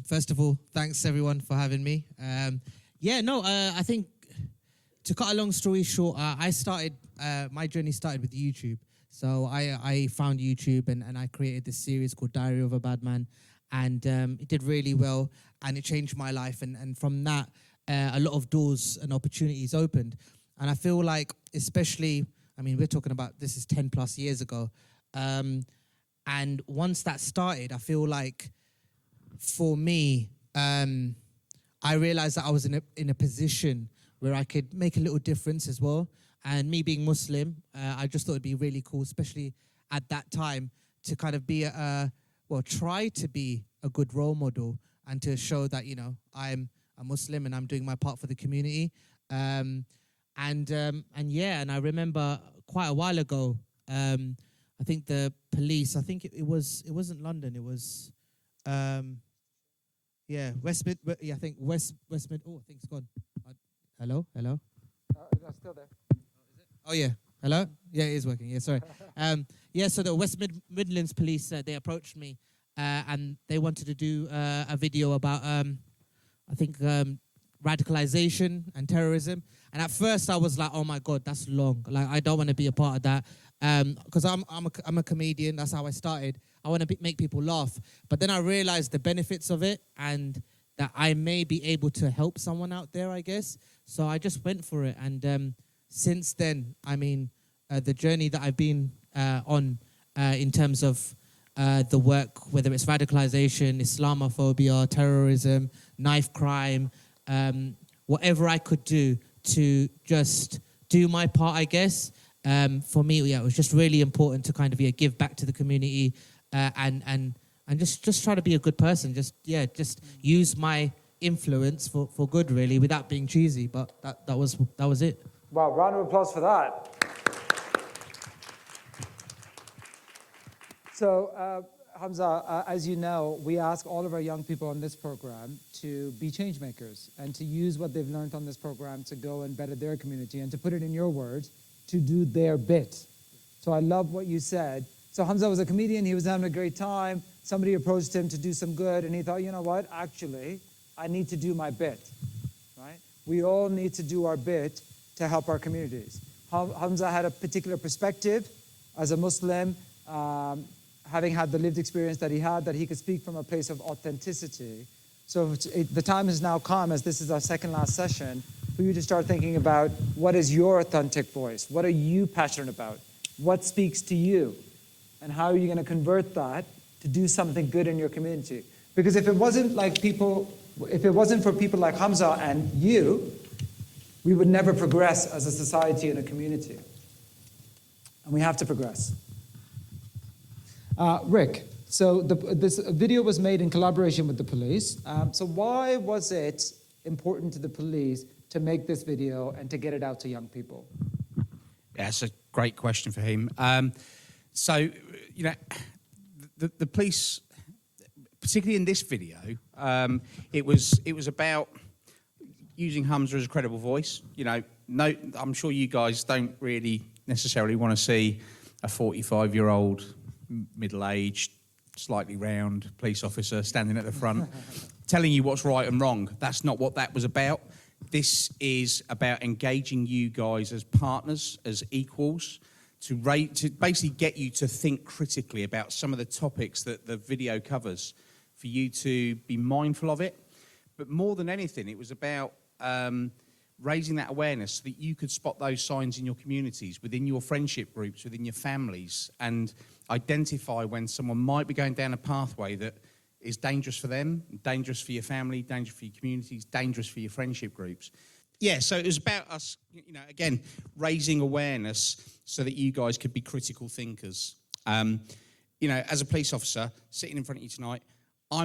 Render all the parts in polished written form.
First of all, thanks everyone for having me. I think to cut a long story short, my journey started with YouTube. So I found YouTube and I created this series called Diary of a Bad Man, and it did really well and it changed my life. And from that, a lot of doors and opportunities opened. And I feel like, especially, I mean, we're talking about this is 10 plus years ago. And once that started, I feel like for me, I realized that I was in a position where I could make a little difference as well. And me being Muslim, I just thought it'd be really cool, especially at that time, to kind of be try to be a good role model and to show that, you know, I'm a Muslim and I'm doing my part for the community. And I remember quite a while ago, I think the police, I think it wasn't London, it was, West Mid, I think West Mid, oh, I think it's gone. Hello? That's still there. Oh, yeah. Hello? Yeah, it is working. Yeah, sorry. So the West Midlands police, they approached me and they wanted to do a video about, radicalization and terrorism. And at first I was like, oh my God, that's long. Like, I don't want to be a part of that. Because I'm a comedian. That's how I started. I want to make people laugh. But then I realized the benefits of it and that I may be able to help someone out there, I guess. So I just went for it. And since then, I mean, the journey that I've been on in terms of the work, whether it's radicalization, Islamophobia, terrorism, knife crime, whatever I could do to just do my part, I guess. For me, it was just really important to kind of give back to the community and just try to be a good person. Just use my influence for good, really, without being cheesy. But that was it. Wow, round of applause for that. So, Humza, as you know, we ask all of our young people on this program to be change makers and to use what they've learned on this program to go and better their community and to put it in your words, to do their bit. So I love what you said. So Humza was a comedian, he was having a great time, somebody approached him to do some good, and he thought, you know what, actually, I need to do my bit, right? We all need to do our bit to help our communities. Humza had a particular perspective as a Muslim, having had the lived experience that he had, that he could speak from a place of authenticity. So the time has now come, as this is our second last session, for you to start thinking about what is your authentic voice? What are you passionate about? What speaks to you? And how are you going to convert that to do something good in your community? Because if it wasn't for people like Humza and you, we would never progress as a society and a community. And we have to progress. Rick, so this video was made in collaboration with the police. So why was it important to the police to make this video and to get it out to young people? Yeah, that's a great question for him. The police, particularly in this video, it was about using Humza as a credible voice. You know, no, I'm sure you guys don't really necessarily want to see a 45-year-old, middle-aged, slightly round police officer standing at the front telling you what's right and wrong. That's not what that was about. This is about engaging you guys as partners, as equals, to basically get you to think critically about some of the topics that the video covers, for you to be mindful of it. But more than anything, it was about raising that awareness so that you could spot those signs in your communities, within your friendship groups, within your families, and identify when someone might be going down a pathway that is dangerous for them, dangerous for your family, dangerous for your communities, dangerous for your friendship groups. Yeah, so it was about us, again, raising awareness so that you guys could be critical thinkers. As a police officer sitting in front of you tonight, I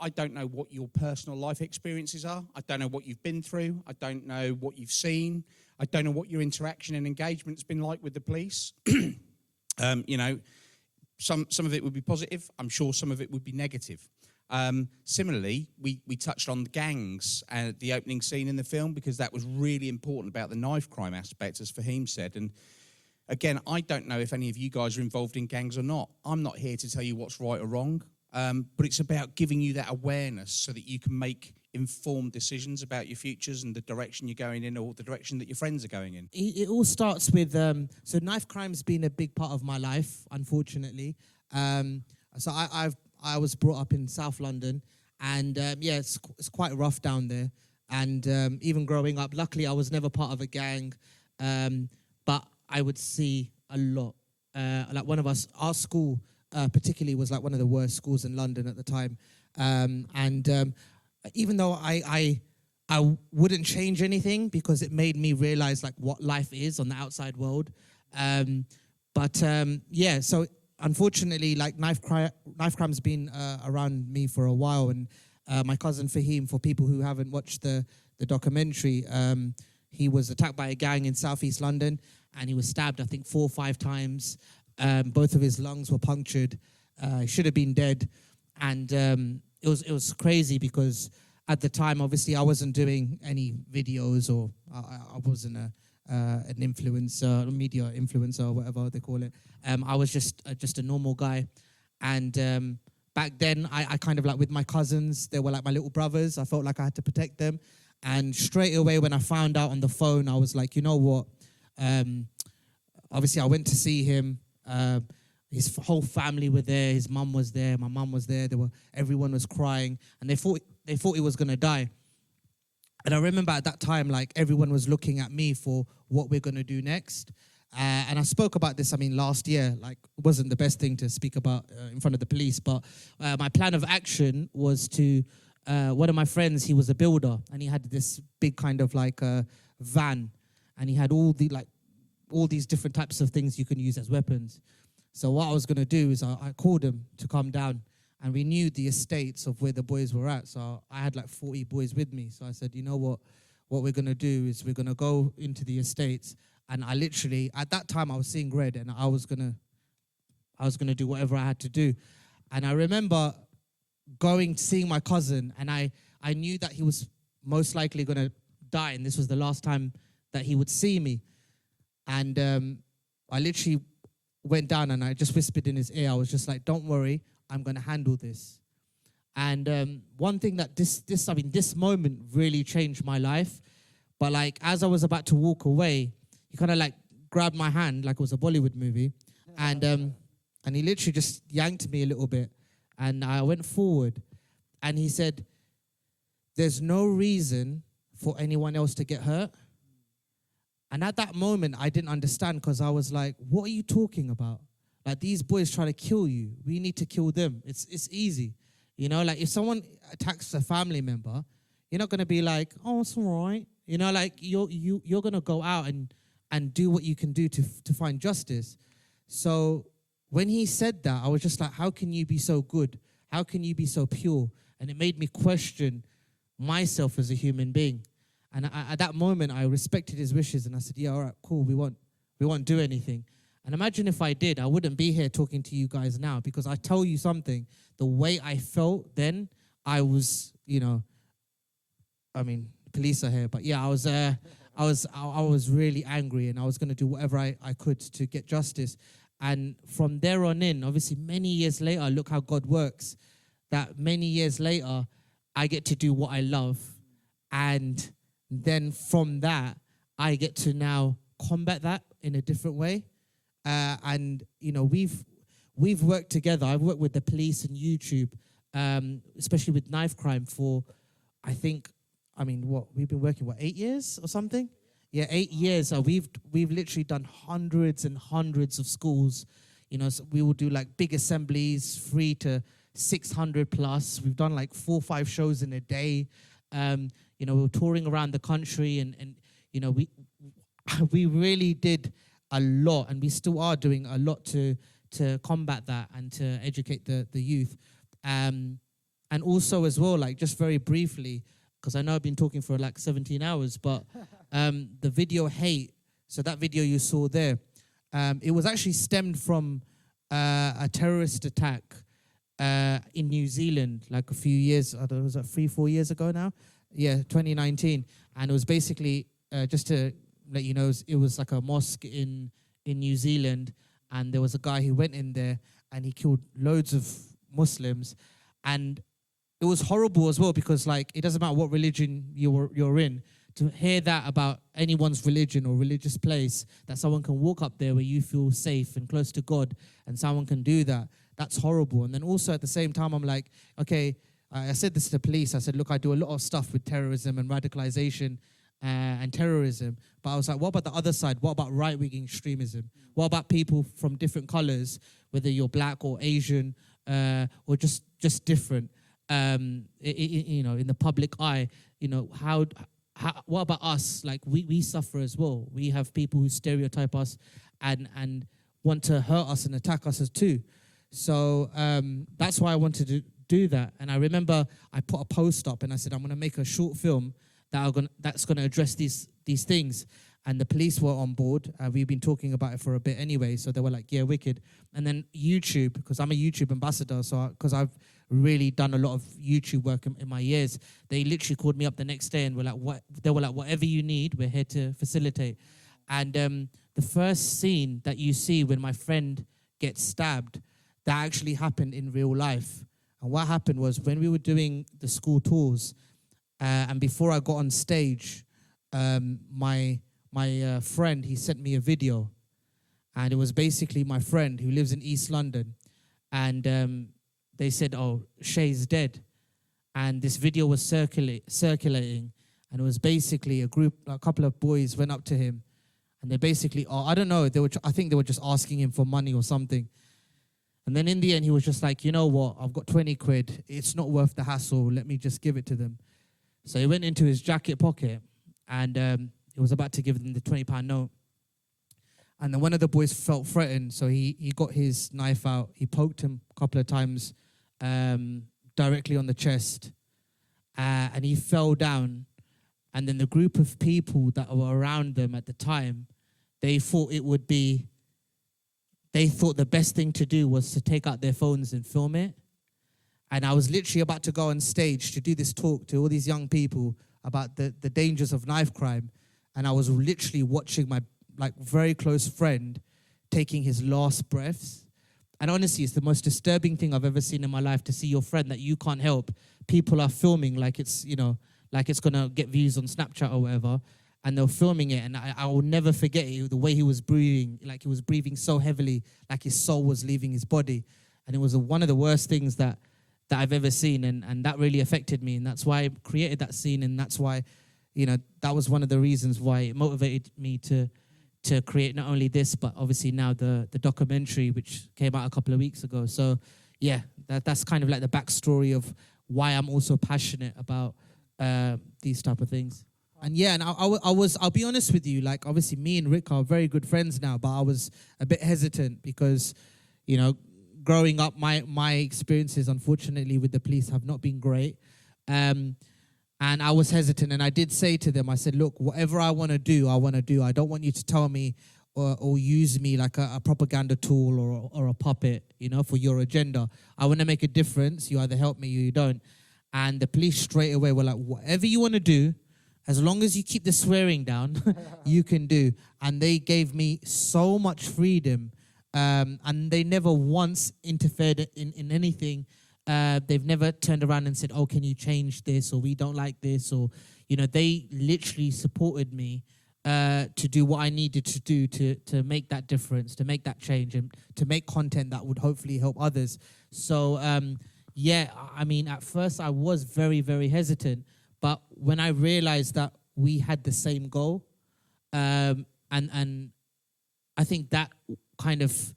don't know what your personal life experiences are. I don't know what you've been through. I don't know what you've seen. I don't know what your interaction and engagement's been like with the police. Some of it would be positive. I'm sure some of it would be negative. Similarly, we touched on the gangs at the opening scene in the film because that was really important about the knife crime aspect, as Fahim said. And again, I don't know if any of you guys are involved in gangs or not. I'm not here to tell you what's right or wrong. but it's about giving you that awareness so that you can make informed decisions about your futures and the direction you're going in, or the direction that your friends are going in. It all starts with so knife crime's been a big part of my life, unfortunately. So I was brought up in South London, and yeah, it's quite rough down there. And even growing up, luckily I was never part of a gang, but I would see a lot. Like our school particularly was like one of the worst schools in London at the time. And even though I wouldn't change anything, because it made me realize like what life is on the outside world. Yeah, so unfortunately, like knife crime's been around me for a while, and my cousin Fahim, for people who haven't watched the documentary, he was attacked by a gang in southeast London, and he was stabbed, I think, 4 or 5 times. Both of his lungs were punctured. He should have been dead, and it was crazy because at the time, obviously, I wasn't doing any videos, or I wasn't an influencer, media influencer, or whatever they call it. I was just a normal guy, and back then, I kind of like, with my cousins, they were like my little brothers. I felt like I had to protect them, and straight away when I found out on the phone, I was like, you know what? Obviously, I went to see him. His whole family were there. His mum was there. My mum was there. Everyone was crying, and they thought he was gonna die. And I remember at that time, like, everyone was looking at me for what we're gonna do next. And I spoke about this, last year. Like, it wasn't the best thing to speak about in front of the police, but my plan of action was to, one of my friends, he was a builder, and he had this big kind of like van, and he had all these different types of things you can use as weapons. So what I was going to do is I called him to come down, and we knew the estates of where the boys were at. So I had like 40 boys with me. So I said, you know what we're going to do is we're going to go into the estates. And I literally, at that time, I was seeing red, and I was going to do whatever I had to do. And I remember seeing my cousin, and I knew that he was most likely going to die, and this was the last time that he would see me. And I literally went down, and I just whispered in his ear. I was just like, don't worry, I'm going to handle this. And one thing that this moment really changed my life. But like, as I was about to walk away, he kind of like grabbed my hand like it was a Bollywood movie. And he literally just yanked me a little bit. And I went forward, and he said, there's no reason for anyone else to get hurt. And at that moment, I didn't understand, because I was like, what are you talking about? Like, these boys try to kill you. We need to kill them. It's easy. You know, like, if someone attacks a family member, you're not going to be like, oh, it's all right. You know, like, you're going to go out and do what you can do to find justice. So when he said that, I was just like, how can you be so good? How can you be so pure? And it made me question myself as a human being. And at that moment, I respected his wishes, and I said, yeah, all right, cool, we won't do anything. And imagine if I did, I wouldn't be here talking to you guys now, because I tell you something, the way I felt then, I was, police are here, but yeah, I was really angry, and I was going to do whatever I could to get justice. And from there on in, obviously many years later, look how God works, that many years later, I get to do what I love. And then from that, I get to now combat that in a different way. And, we've worked together. I've worked with the police and YouTube, especially with knife crime for, I think, we've been working, 8 years or something? Yeah, 8 years. So we've literally done hundreds and hundreds of schools. So we will do like big assemblies, 300 to 600 plus. We've done like 4 or 5 shows in a day. We were touring around the country, and we really did a lot, and we still are doing a lot to combat that and to educate the youth. And also as well, like, just very briefly, because I know I've been talking for like 17 hours, but the video hate, so that video you saw there, it was actually stemmed from a terrorist attack in New Zealand, like a few years, I don't know, was that 3-4 years ago now? Yeah, 2019. And it was basically, just to let you know, it was like a mosque in New Zealand, and there was a guy who went in there, and he killed loads of Muslims, and it was horrible as well because like it doesn't matter what religion you're in. To hear that about anyone's religion or religious place, that someone can walk up there where you feel safe and close to God, and someone can do that, that's horrible. And then also at the same time, I'm like, okay, I said this to the police. I said, look, I do a lot of stuff with terrorism and radicalization and terrorism. But I was like, what about the other side? What about right-wing extremism? What about people from different colors, whether you're black or Asian or just different, you know, in the public eye, you know, what about us? Like we suffer as well. We have people who stereotype us and want to hurt us and attack us as too. So that's why I wanted to do that. And I remember I put a post up and I said, I'm going to make a short film that's going to address these things. And the police were on board. We've been talking about it for a bit anyway. So they were like, yeah, wicked. And then YouTube, because I'm a YouTube ambassador, so because I've really done a lot of YouTube work in my years, they literally called me up the next day and were like, they were like, whatever you need, we're here to facilitate. And the first scene that you see when my friend gets stabbed, that actually happened in real life. And what happened was when we were doing the school tours, and before I got on stage, my friend, he sent me a video. And it was basically my friend who lives in East London. And they said, oh, Shay's dead. And this video was circulating. And it was basically a couple of boys went up to him. And they basically, I don't know, I think they were just asking him for money or something. And then in the end, he was just like, you know what, I've got 20 quid. It's not worth the hassle. Let me just give it to them. So he went into his jacket pocket and he was about to give them the £20 note. And then one of the boys felt threatened. So he got his knife out. He poked him a couple of times directly on the chest. And he fell down. And then the group of people that were around them at the time, they thought the best thing to do was to take out their phones and film it. And I was literally about to go on stage to do this talk to all these young people about the dangers of knife crime. And I was literally watching my very close friend taking his last breaths. And honestly, it's the most disturbing thing I've ever seen in my life, to see your friend that you can't help. People are filming like it's, you know, like it's going to get views on Snapchat or whatever. And they're filming it, and I will never forget it, the way he was breathing. Like he was breathing so heavily, like his soul was leaving his body. And it was one of the worst things that I've ever seen, and that really affected me. And that's why I created that scene, and that's why, you know, that was one of the reasons why it motivated me to create not only this, but obviously now the documentary, which came out a couple of weeks ago. So, yeah, that's kind of like the backstory of why I'm also passionate about these type of things. And yeah, and I'll be honest with you, like obviously me and Rick are very good friends now, but I was a bit hesitant because, you know, growing up, my experiences, unfortunately, with the police have not been great. And I was hesitant, and I did say to them, I said, look, whatever I want to do. I don't want you to tell me or use me like a propaganda tool or a puppet, you know, for your agenda. I want to make a difference. You either help me or you don't. And the police straight away were like, whatever you want to do, as long as you keep the swearing down, you can do. And they gave me so much freedom. And they never once interfered in anything. They've never turned around and said, oh, can you change this? Or we don't like this. Or, you know, they literally supported me to do what I needed to do to make that difference, to make that change, and to make content that would hopefully help others. So, yeah, I mean, at first I was very, very hesitant. But when I realized that we had the same goal, and I think that kind of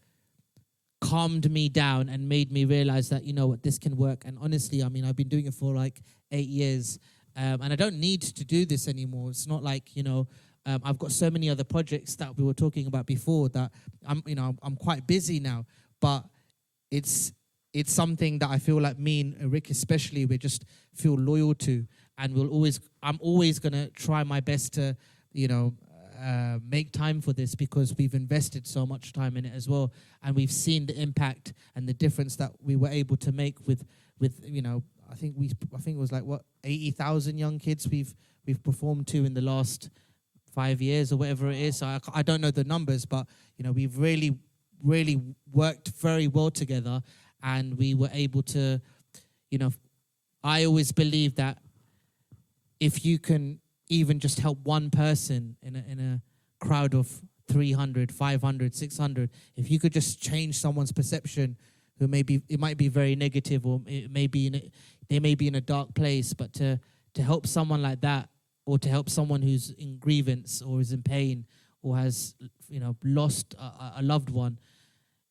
calmed me down and made me realize that, you know what, this can work. And honestly, I mean, I've been doing it for like 8 years, and I don't need to do this anymore. It's not like, you know, I've got so many other projects that we were talking about before that I'm quite busy now, but it's something that I feel like me and Rick especially, we just feel loyal to. And I'm always going to try my best to, you know, make time for this, because we've invested so much time in it as well. And we've seen the impact and the difference that we were able to make with you know, I think it was like, 80,000 young kids we've performed to in the last 5 years or whatever it is. So I don't know the numbers, but, you know, we've really, really worked very well together. and we were able to, you know, I always believe that if you can even just help one person in a crowd of 300, 500, 600, if you could just change someone's perception, who maybe it might be very negative, or it may be they may be in a dark place, but to help someone like that, or to help someone who's in grievance or is in pain or has, you know, lost a loved one,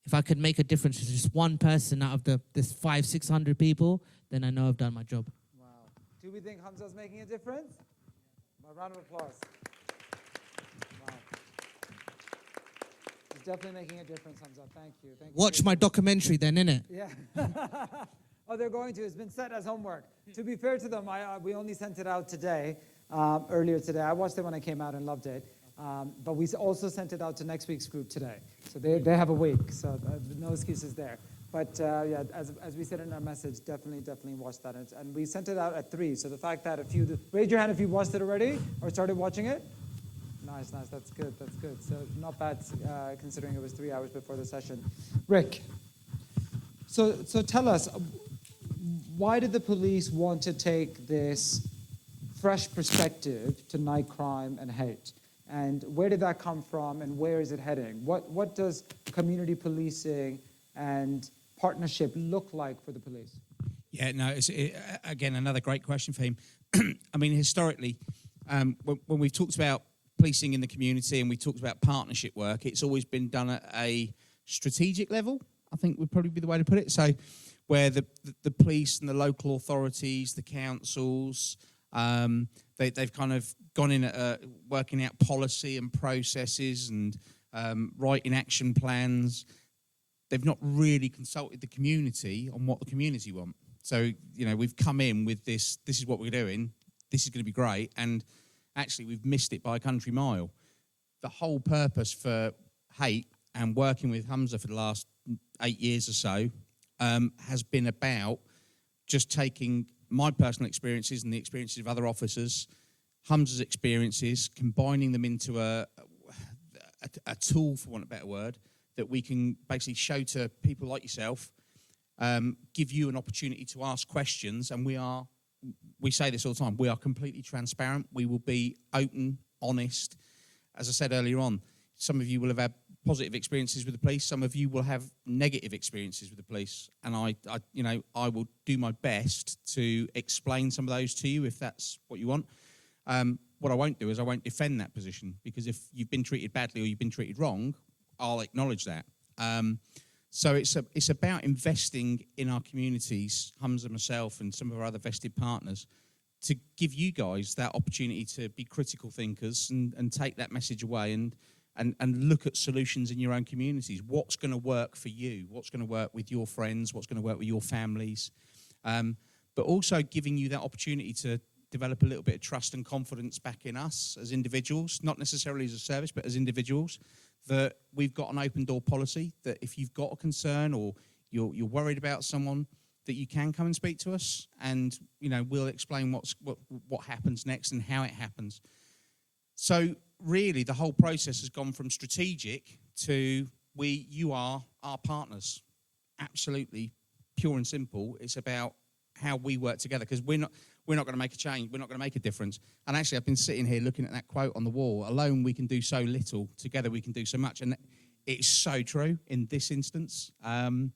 if I could make a difference to just one person out of this 500-600 people, then I know I've done my job. Wow. Do we think Humza's making a difference? A round of applause. Wow. He's definitely making a difference, Humza. Thank you. Thank you. Watch my documentary then, innit? Yeah. Oh, they're going to. It's been set as homework. To be fair to them, we only sent it out today, earlier today. I watched it when I came out and loved it. But we also sent it out to next week's group today. So they have a week, so no excuses there. But yeah, as we said in our message, definitely watch that. And we sent it out at 3. So the fact that raise your hand if you watched it already or started watching it. Nice. That's good. So not bad considering it was 3 hours before the session. Rick, so tell us, why did the police want to take this fresh perspective to night crime and hate? And where did that come from, and where is it heading? What does community policing and partnership look like for the police? Yeah, no, again, another great question for him. I mean, historically, when we've talked about policing in the community and we talked about partnership work, it's always been done at a strategic level, I think would probably be the way to put it. So where the police and the local authorities, the councils, they've kind of gone in at working out policy and processes and writing action plans. They've not really consulted the community on what the community want. So, you know, we've come in with this is what we're doing, this is going to be great, and actually we've missed it by a country mile. The whole purpose for hate and working with Humza for the last 8 years or so has been about just taking my personal experiences and the experiences of other officers, Humza's experiences, combining them into a tool, for want of a better word, that we can basically show to people like yourself, give you an opportunity to ask questions, and we say this all the time, we are completely transparent, we will be open, honest. As I said earlier on, some of you will have had positive experiences with the police, some of you will have negative experiences with the police, and I will do my best to explain some of those to you if that's what you want. What I won't do is I won't defend that position, because if you've been treated badly or you've been treated wrong, I'll acknowledge that. So it's about investing in our communities, Humza, myself, and some of our other vested partners, to give you guys that opportunity to be critical thinkers and take that message away and look at solutions in your own communities. What's going to work for you? What's going to work with your friends? What's going to work with your families? But also giving you that opportunity to develop a little bit of trust and confidence back in us as individuals, not necessarily as a service, but as individuals, that we've got an open door policy, that if you've got a concern or you're worried about someone, that you can come and speak to us, and we'll explain what happens next and how it happens. So really the whole process has gone from strategic to you are our partners. Absolutely pure and simple. It's about how we work together, because we're not going to make a change. We're not going to make a difference. And actually, I've been sitting here looking at that quote on the wall. Alone, we can do so little. Together, we can do so much. And it's so true in this instance. And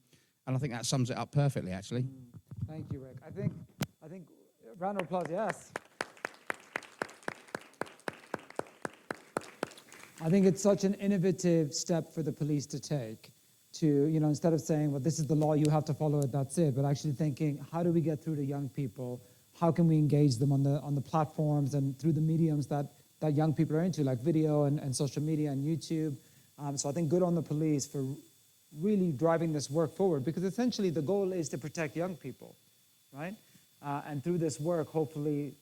I think that sums it up perfectly, actually. Thank you, Rick. I think round of applause, yes. I think it's such an innovative step for the police to take, to, instead of saying, well, this is the law, you have to follow it, that's it, but actually thinking, how do we get through to young people? How can we engage them on the platforms and through the mediums that young people are into, like video and social media and YouTube? So I think good on the police for really driving this work forward, because essentially the goal is to protect young people, right? And through this work, hopefully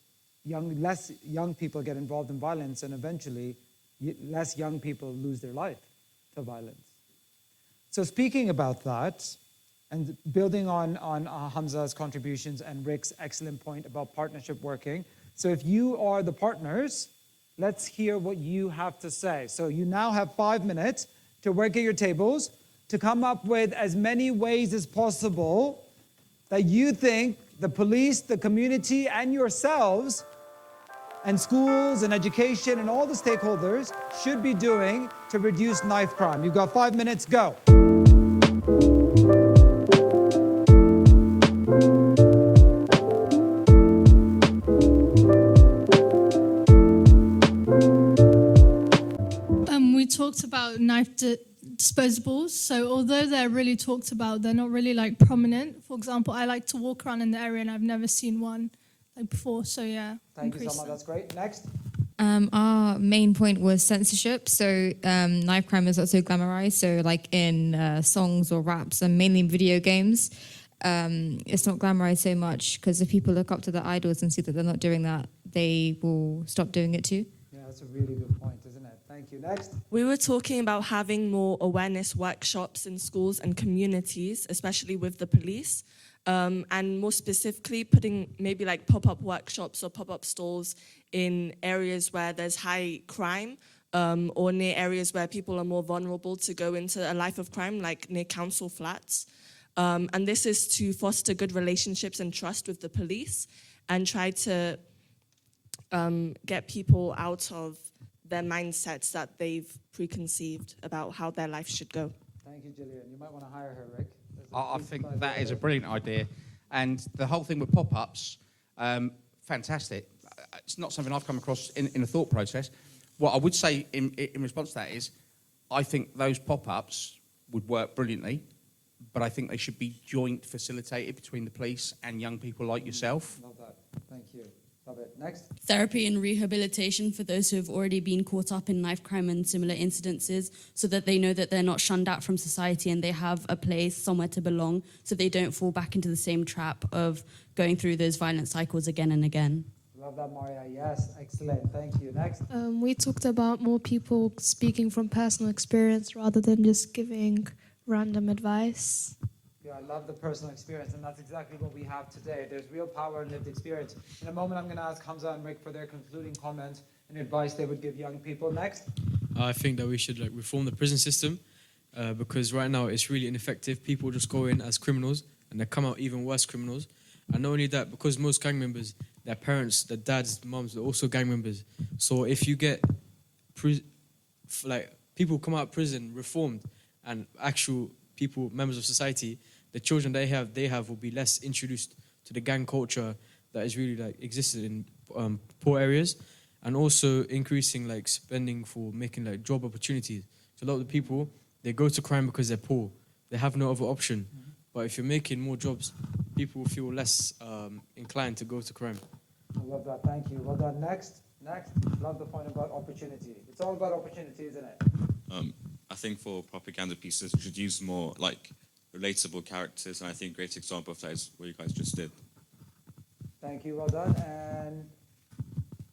less young people get involved in violence, and eventually less young people lose their life to violence. So speaking about that, and building on Humza's contributions and Rick's excellent point about partnership working, so if you are the partners, let's hear what you have to say. So you now have 5 minutes to work at your tables. to come up with as many ways as possible that you think the police, the community, and yourselves, and schools and education and all the stakeholders should be doing to reduce knife crime. You've got 5 minutes, go. We talked about knife disposables. So although they're really talked about, they're not really like prominent. For example, I like to walk around in the area and I've never seen one like before. So yeah. Thank you so much. That's great. Next. Our main point was censorship. So knife crime is also glamorized. So like in songs or raps and mainly in video games, it's not glamorized so much because if people look up to their idols and see that they're not doing that, they will stop doing it too. Yeah, that's a really good point, isn't it? Thank you. Next. We were talking about having more awareness workshops in schools and communities, especially with the police, and more specifically putting maybe like pop-up workshops or pop-up stalls in areas where there's high crime or near areas where people are more vulnerable to go into a life of crime, like near council flats. And this is to foster good relationships and trust with the police and try to get people out of their mindsets that they've preconceived about how their life should go. Thank you, Gillian. You might want to hire her, Rick. I think that is a brilliant idea. And the whole thing with pop-ups, fantastic. It's not something I've come across in a thought process. What I would say in response to that is, I think those pop-ups would work brilliantly, but I think they should be joint facilitated between the police and young people like yourself. Love that. Thank you. Love it. Next. Therapy and rehabilitation for those who have already been caught up in knife crime and similar incidences so that they know that they're not shunned out from society and they have a place somewhere to belong so they don't fall back into the same trap of going through those violent cycles again and again. Love that, Maria. Yes, excellent. Thank you. Next. We talked about more people speaking from personal experience rather than just giving random advice. Yeah, I love the personal experience, and that's exactly what we have today. There's real power in lived experience. In a moment, I'm going to ask Humza and Rick for their concluding comments and advice they would give young people. Next. I think that we should reform the prison system because right now it's really ineffective. People just go in as criminals and they come out even worse criminals. And not only that, because most gang members, their parents, their dads, mums, are also gang members. So if you get people come out of prison reformed and actual people, members of society, the children they have will be less introduced to the gang culture that is really existed in poor areas, and also increasing spending for making job opportunities. So a lot of the people, they go to crime because they're poor. They have no other option. Mm-hmm. But if you're making more jobs, people will feel less inclined to go to crime. I love that. Thank you. Well done. Next. Love the point about opportunity. It's all about opportunity, isn't it? I think for propaganda pieces, we should use more relatable characters, and I think a great example of that is what you guys just did. Thank you. Well done. And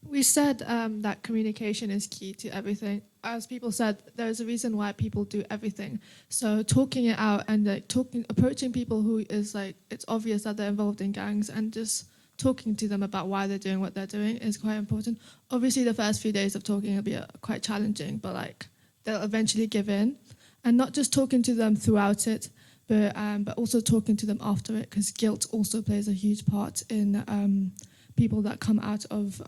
we said that communication is key to everything. As people said, there's a reason why people do everything. So talking it out and approaching people who is it's obvious that they're involved in gangs and just talking to them about why they're doing what they're doing is quite important. Obviously, the first few days of talking will be quite challenging, but they'll eventually give in. And not just talking to them throughout it, but also talking to them after it, because guilt also plays a huge part in people that come out of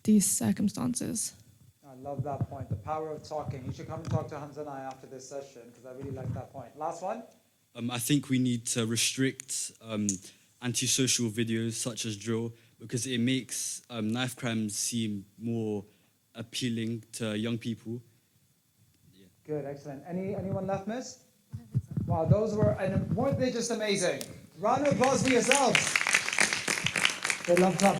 these circumstances. I love that point, the power of talking. You should come and talk to Humza and I after this session, because I really like that point. Last one? I think we need to restrict antisocial videos such as drill, because it makes knife crimes seem more appealing to young people. Yeah. Good, excellent. Anyone left, miss? Wow, those weren't they just amazing? Round of applause for yourselves. They love that.